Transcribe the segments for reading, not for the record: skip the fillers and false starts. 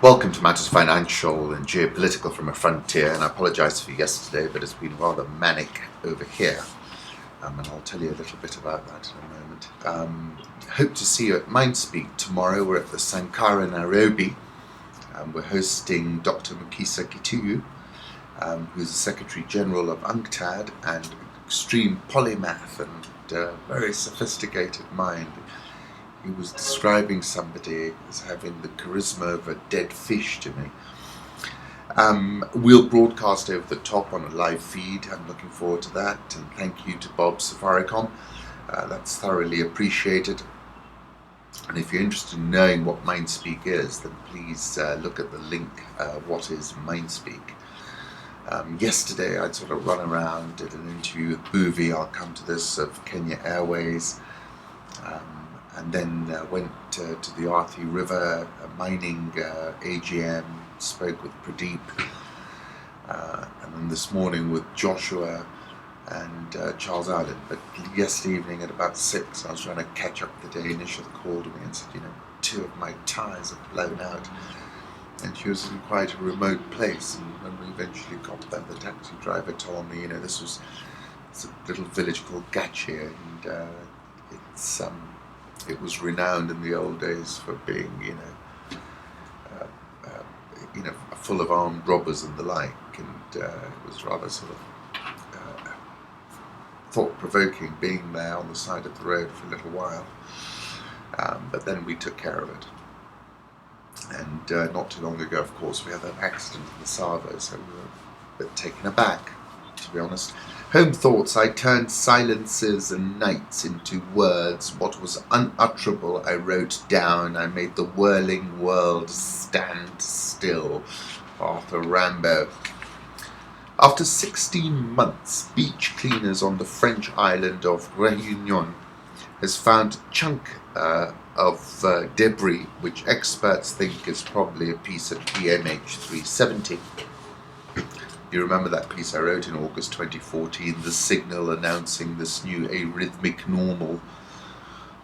Welcome to Matters Financial and Geopolitical from a Frontier, and I apologise for yesterday, but it's been rather manic over here, and I'll tell you a little bit about that in a moment. Hope to see you at MindSpeak tomorrow. We're at the Sankara Nairobi. We're hosting Dr. Mukisa Kituyu, who's the Secretary General of UNCTAD and extreme polymath and very sophisticated mind. He was describing somebody as having the charisma of a dead fish to me. We'll broadcast over the top on a live feed. I'm looking forward to that, and thank you to Bob Safaricom. That's thoroughly appreciated. And if you're interested in knowing what MindSpeak is, then please look at the link, What is MindSpeak? Yesterday I'd sort of run around, did an interview with Bhuvi, I'll come to this, of Kenya Airways. And then went to the Athi River mining AGM, spoke with Pradeep, and then this morning with Joshua and Charles Allen. But yesterday evening at about 6, I was trying to catch up the day. Nisha called me and said, 2 of my tyres have blown out. And she was in quite a remote place. And when we eventually got there, the taxi driver told me, it's a little village called Gachi, and it was renowned in the old days for being, full of armed robbers and the like, and it was rather sort of thought-provoking being there on the side of the road for a little while. But then we took care of it. And not too long ago, of course, we had that accident in the Savo, so we were a bit taken aback, to be honest. Home thoughts. I turned silences and nights into words. What was unutterable I wrote down. I made the whirling world stand still. Arthur Rimbaud. After 16 months, beach cleaners on the French island of Réunion has found a chunk of debris, which experts think is probably a piece of MH370. You remember that piece I wrote in August 2014, the signal announcing this new arrhythmic normal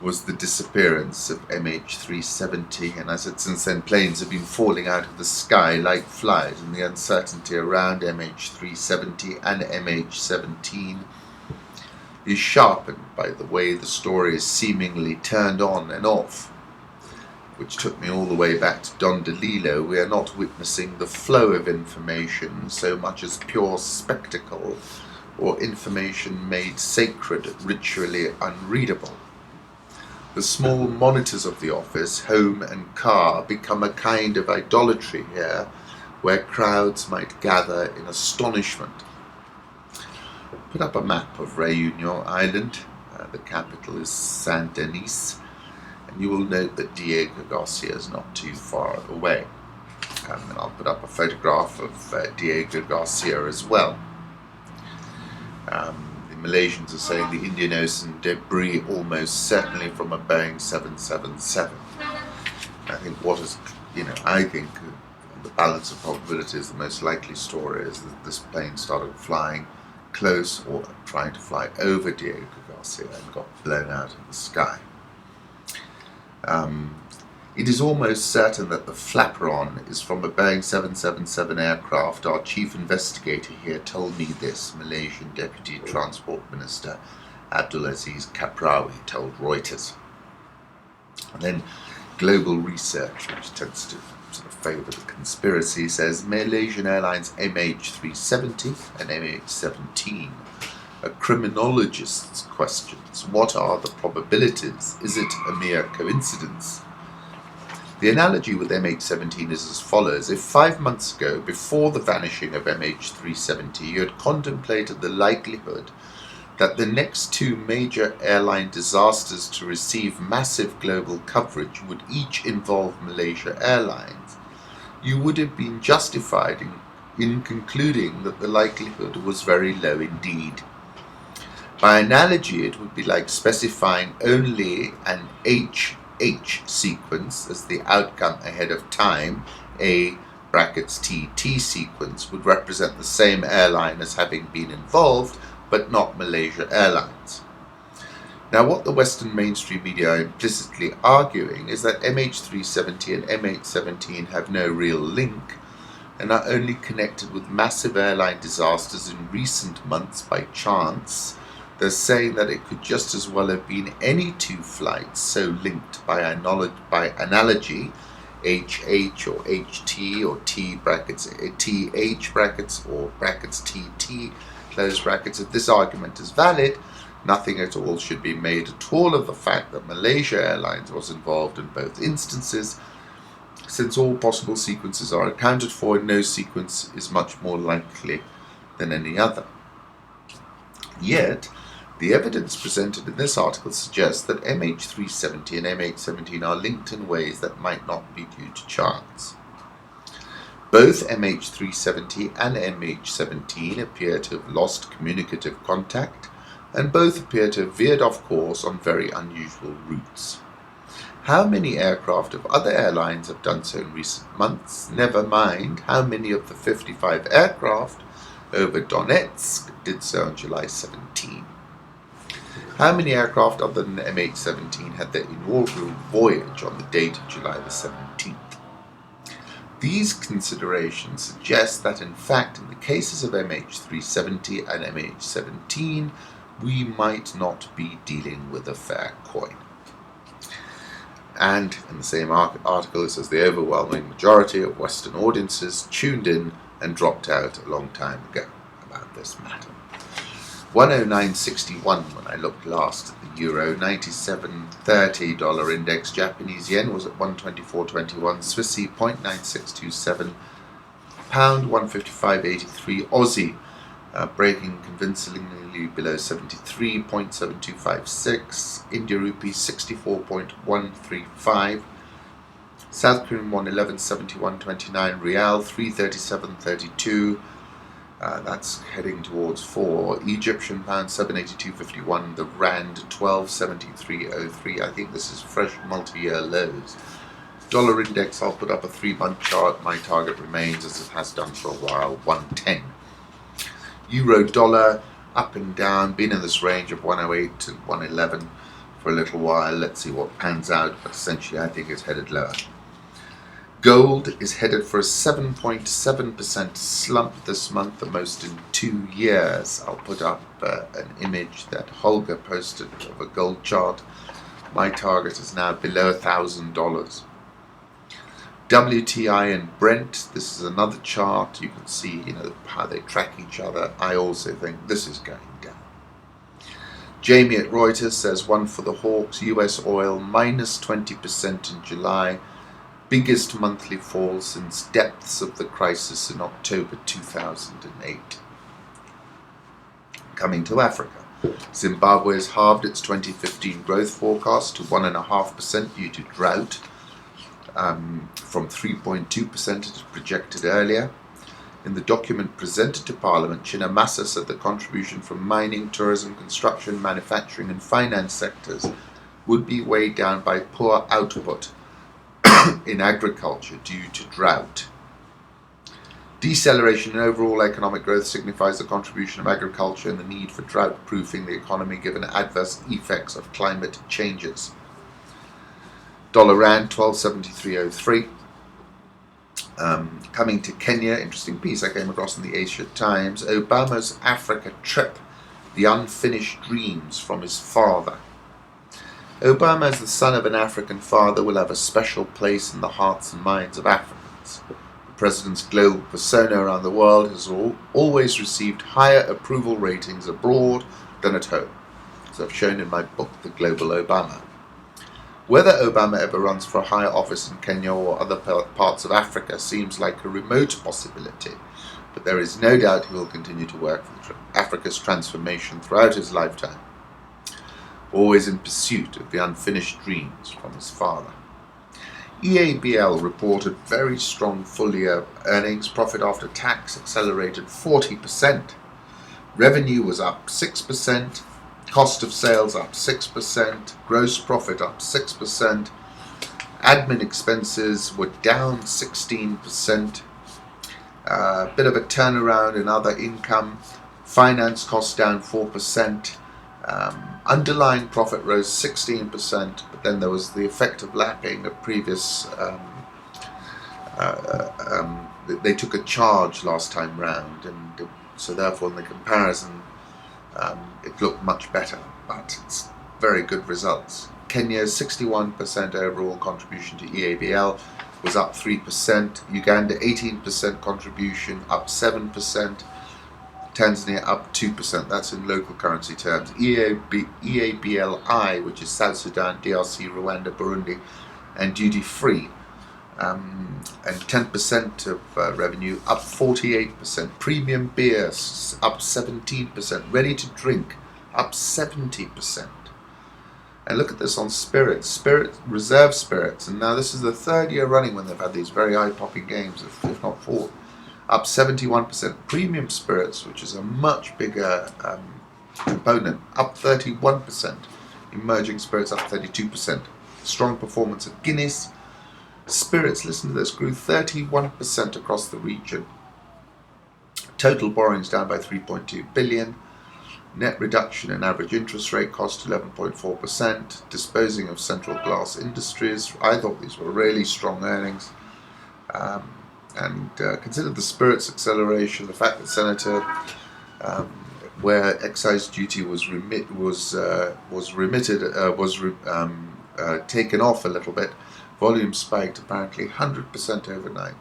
was the disappearance of MH370, and as it since then, planes have been falling out of the sky like flies, and the uncertainty around MH370 and MH17 is sharpened by the way the story is seemingly turned on and off, which took me all the way back to Don DeLillo. We are not witnessing the flow of information so much as pure spectacle, or information made sacred, ritually unreadable. The small monitors of the office, home and car become a kind of idolatry here, where crowds might gather in astonishment. Put up a map of Réunion Island. The capital is Saint-Denis. You will note that Diego Garcia is not too far away. And I'll put up a photograph of Diego Garcia as well. The Malaysians are saying the Indian Ocean debris almost certainly from a Boeing 777. I think I think the balance of probabilities, the most likely story is that this plane started flying close or trying to fly over Diego Garcia and got blown out of the sky. It is almost certain that the flaperon is from a Boeing 777 aircraft. Our chief investigator here told me this, Malaysian Deputy Transport Minister Abdulaziz Kaprawi told Reuters. And then Global Research, which tends to sort of favour the conspiracy, says Malaysian Airlines MH370 and MH17. A criminologist's questions. What are the probabilities? Is it a mere coincidence? The analogy with MH17 is as follows. If 5 months ago, before the vanishing of MH370, you had contemplated the likelihood that the next 2 major airline disasters to receive massive global coverage would each involve Malaysia Airlines, you would have been justified in concluding that the likelihood was very low indeed. By analogy, it would be like specifying only an HH sequence as the outcome ahead of time. A brackets TT sequence would represent the same airline as having been involved, but not Malaysia Airlines. Now, what the Western mainstream media are implicitly arguing is that MH370 and MH17 have no real link and are only connected with massive airline disasters in recent months by chance. They're saying that it could just as well have been any two flights so linked by analogy, HH or HT or T brackets TH brackets or brackets TT close brackets. If this argument is valid, nothing at all should be made at all of the fact that Malaysia Airlines was involved in both instances, since all possible sequences are accounted for and no sequence is much more likely than any other. Yet, the evidence presented in this article suggests that MH370 and MH17 are linked in ways that might not be due to chance. Both MH370 and MH17 appear to have lost communicative contact, and both appear to have veered off course on very unusual routes. How many aircraft of other airlines have done so in recent months? Never mind how many of the 55 aircraft over Donetsk did so on July 17. How many aircraft other than MH17 had their inaugural voyage on the date of July the 17th? These considerations suggest that, in fact, in the cases of MH370 and MH17, we might not be dealing with a fair coin. And in the same article, it says the overwhelming majority of Western audiences tuned in and dropped out a long time ago about this matter. 109.61 when I looked last at the euro, 97.30 dollar index, Japanese yen was at 124.21, Swissy 0.9627, pound 155.83, Aussie breaking convincingly below 73, 0.7256, India rupee 64.135, South Korean won 11.7129, Rial 337.32. That's heading towards 4. Egyptian pound 782.51. The rand 12.73.03. I think this is fresh multi-year lows. Dollar index, I'll put up a 3-month chart. My target remains, as it has done for a while, 110. Euro dollar up and down, been in this range of 108 to 111 for a little while. Let's see what pans out, but essentially I think it's headed lower. Gold is headed for a 7.7% slump this month, the most in 2 years. I'll put up an image that Holger posted of a gold chart. My target is now below $1,000. WTI and Brent, this is another chart. You can see, how they track each other. I also think this is going down. Jamie at Reuters says one for the Hawks, US oil minus 20% in July. Biggest monthly fall since depths of the crisis in October 2008. Coming to Africa, Zimbabwe has halved its 2015 growth forecast to 1.5% due to drought, from 3.2% as projected earlier. In the document presented to Parliament, Chinamasa said the contribution from mining, tourism, construction, manufacturing and finance sectors would be weighed down by poor output in agriculture due to drought. Deceleration in overall economic growth signifies the contribution of agriculture and the need for drought-proofing the economy given adverse effects of climate changes. Dollar rand 12.7303. Coming to Kenya, interesting piece I came across in the Asia Times. Obama's Africa trip, the unfinished dreams from his father. Obama, as the son of an African father, will have a special place in the hearts and minds of Africans. The president's global persona around the world has always received higher approval ratings abroad than at home, as I've shown in my book, The Global Obama. Whether Obama ever runs for a higher office in Kenya or other parts of Africa seems like a remote possibility, but there is no doubt he will continue to work for Africa's transformation throughout his lifetime, always in pursuit of the unfinished dreams from his father. EABL reported very strong full-year earnings. Profit after tax accelerated 40%. Revenue was up 6%. Cost of sales up 6%. Gross profit up 6%. Admin expenses were down 16%. Bit of a turnaround in other income. Finance costs down 4%. Underlying profit rose 16%, but then there was the effect of lapping a previous. They took a charge last time round, and so therefore in the comparison it looked much better, but it's very good results. Kenya's 61% overall contribution to EABL was up 3%, Uganda 18% contribution, up 7%, Tanzania up 2%, that's in local currency terms. EABLI, which is South Sudan, DRC, Rwanda, Burundi, and duty free, and 10% of revenue, up 48%. Premium beer up 17%. Ready to drink up 70%. And look at this on spirits, reserve spirits, and now this is the third year running when they've had these very eye-popping games, if not fourth, up 71%. Premium spirits, which is a much bigger component, up 31%. Emerging spirits up 32%. Strong performance of Guinness. Spirits, listen to this, grew 31% across the region. Total borrowings down by 3.2 billion. Net reduction in average interest rate cost 11.4%. Disposing of Central Glass Industries. I thought these were really strong earnings. Consider the spirits acceleration, the fact that Senator, where excise duty was taken off a little bit, volume spiked apparently 100% overnight.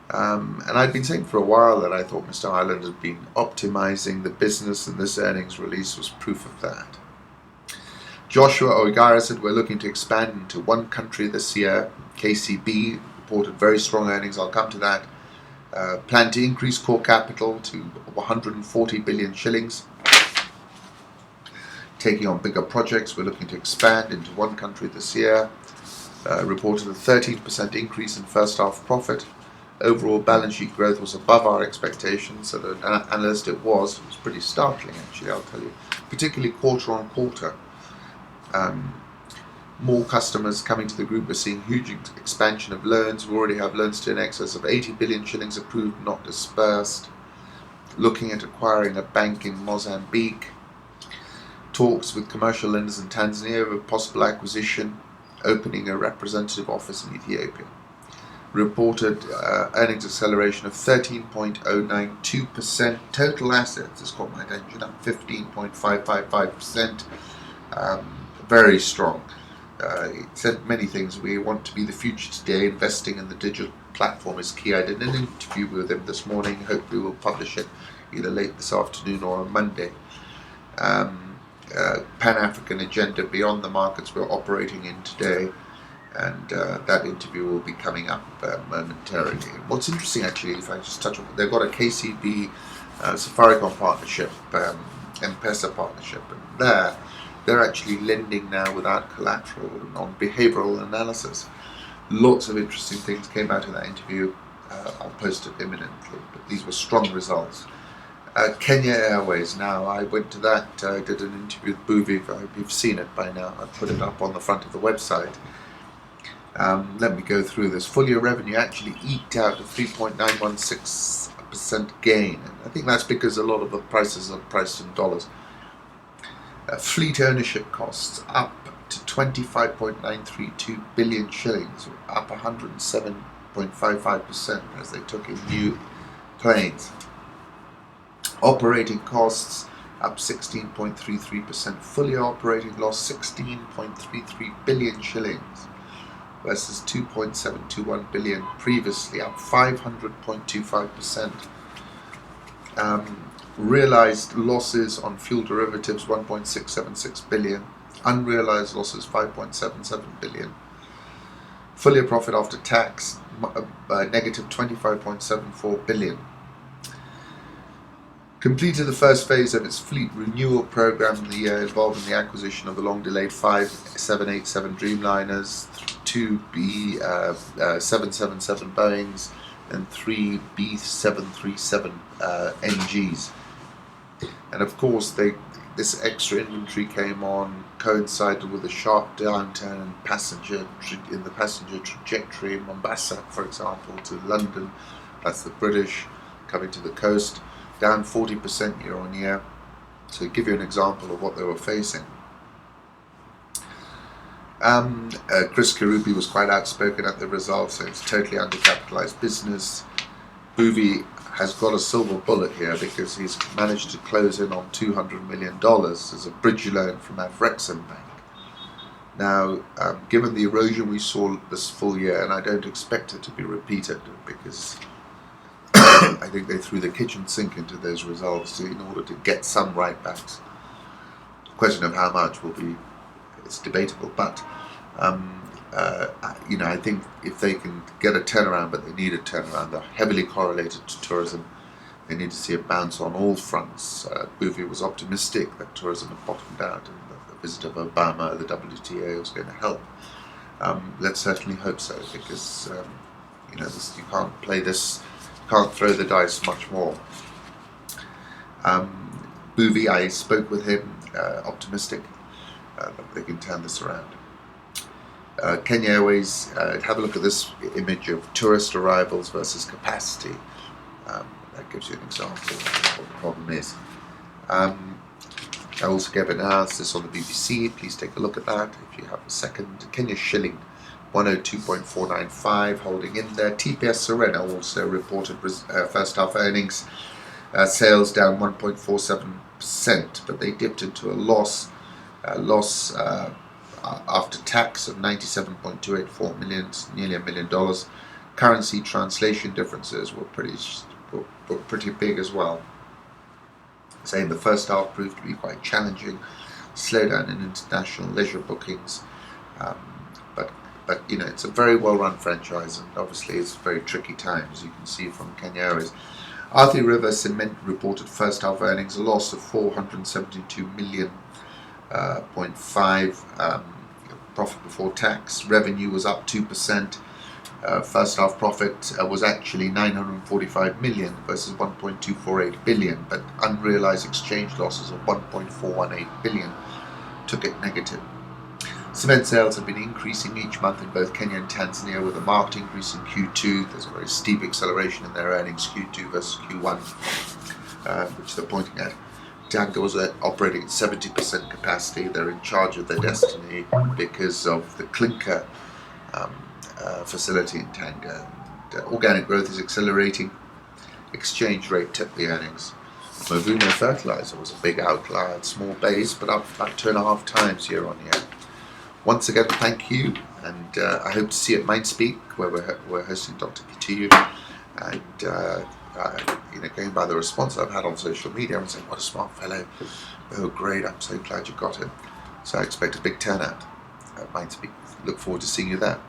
And I'd been saying for a while that I thought Mr. Ireland had been optimizing the business, and this earnings release was proof of that. Joshua Oigara said we're looking to expand into one country this year. KCB reported very strong earnings, I'll come to that. Plan to increase core capital to 140 billion shillings. Taking on bigger projects, we're looking to expand into one country this year. Reported a 13% increase in first half profit. Overall balance sheet growth was above our expectations, so the analyst it was pretty startling actually, I'll tell you, particularly quarter on quarter. More customers coming to the group. We're seeing huge expansion of loans. We already have loans to in excess of 80 billion shillings approved, not dispersed. Looking at acquiring a bank in Mozambique. Talks with commercial lenders in Tanzania of a possible acquisition. Opening a representative office in Ethiopia. Reported earnings acceleration of 13.092%. Total assets has caught my attention, up 15.555%. Very strong. It said many things. We want to be the future today. Investing in the digital platform is key. I did an interview with him this morning. Hopefully we'll publish it either late this afternoon or on Monday. Pan-African agenda beyond the markets we're operating in today, and that interview will be coming up momentarily. What's interesting actually, if I just touch on it, they've got a KCB Safaricom partnership, M-Pesa partnership, and they're actually lending now without collateral and on behavioral analysis. Lots of interesting things came out of that interview. I'll post it imminently, but these were strong results. Kenya Airways, now I went to that, I did an interview with Buvi. I hope you've seen it by now. I put it up on the front of the website. Let me go through this. Full year revenue actually eked out a 3.916% gain. And I think that's because a lot of the prices are priced in dollars. Fleet ownership costs up to 25.932 billion shillings, up 107.55% as they took in new planes. Operating costs up 16.33%. Full year operating loss 16.33 billion shillings versus 2.721 billion previously, up 500.25%. Realized losses on fuel derivatives 1.676 billion. Unrealized losses 5.77 billion. Full year profit after tax negative 25.74 billion. Completed the first phase of its fleet renewal program in the year, involving the acquisition of the long-delayed 5 787 Dreamliners, 2 B777 Boeings, and 3 B737 NGs. And of course, this extra inventory came on, coincided with a sharp downturn in the passenger trajectory in Mombasa, for example, to London. That's the British coming to the coast, down 40% year on year. To give you an example of what they were facing, Chris Karubi was quite outspoken at the results, saying it's totally undercapitalized business. Bouvet has got a silver bullet here because he's managed to close in on $200 million as a bridge loan from Afrexim Bank. Now, given the erosion we saw this full year, and I don't expect it to be repeated because I think they threw the kitchen sink into those results in order to get some right backs. The question of how much will be, it's debatable, but I think if they can get a turnaround, but they need a turnaround, they're heavily correlated to tourism. They need to see a bounce on all fronts. Bouvet was optimistic that tourism had bottomed out and the visit of Obama, the WTA, was going to help. Let's certainly hope so, because you can't play this, you can't throw the dice much more. Bouvet, I spoke with him, optimistic that they can turn this around. Kenya Airways, have a look at this image of tourist arrivals versus capacity. That gives you an example of what the problem is. I also gave an analysis on the BBC. Please take a look at that if you have a second. Kenya shilling 102.495, holding in there. TPS Serena also reported first half earnings. Sales down 1.47%, but they dipped into a loss after tax of 97.284 million, nearly $1 million. Currency translation differences were pretty big as well. Saying the first half proved to be quite challenging, slowdown in international leisure bookings, but it's a very well-run franchise, and obviously it's very tricky times, you can see from Kenya Airways. Athi River Cement reported first half earnings a loss of 472 million. 0.5 profit before tax. Revenue was up 2%. First half profit was actually 945 million versus 1.248 billion, but unrealized exchange losses of 1.418 billion took it negative. Cement sales have been increasing each month in both Kenya and Tanzania, with a marked increase in Q2. There's a very steep acceleration in their earnings, Q2 versus Q1, which they're pointing at. Tanga was operating at 70% capacity. They're in charge of their destiny because of the clinker facility in Tanga. And, organic growth is accelerating. Exchange rate tipped the earnings. Mavuno Fertilizer was a big outlier, small base, but up about 2.5 times year on year. Once again, thank you, and I hope to see you at Mindspeak, where we're hosting Dr. Kitiyu. And going by the response I've had on social media, I'm saying, what a smart fellow. Oh, great, I'm so glad you got him. So I expect a big turnout at Mindspeak. Look forward to seeing you there.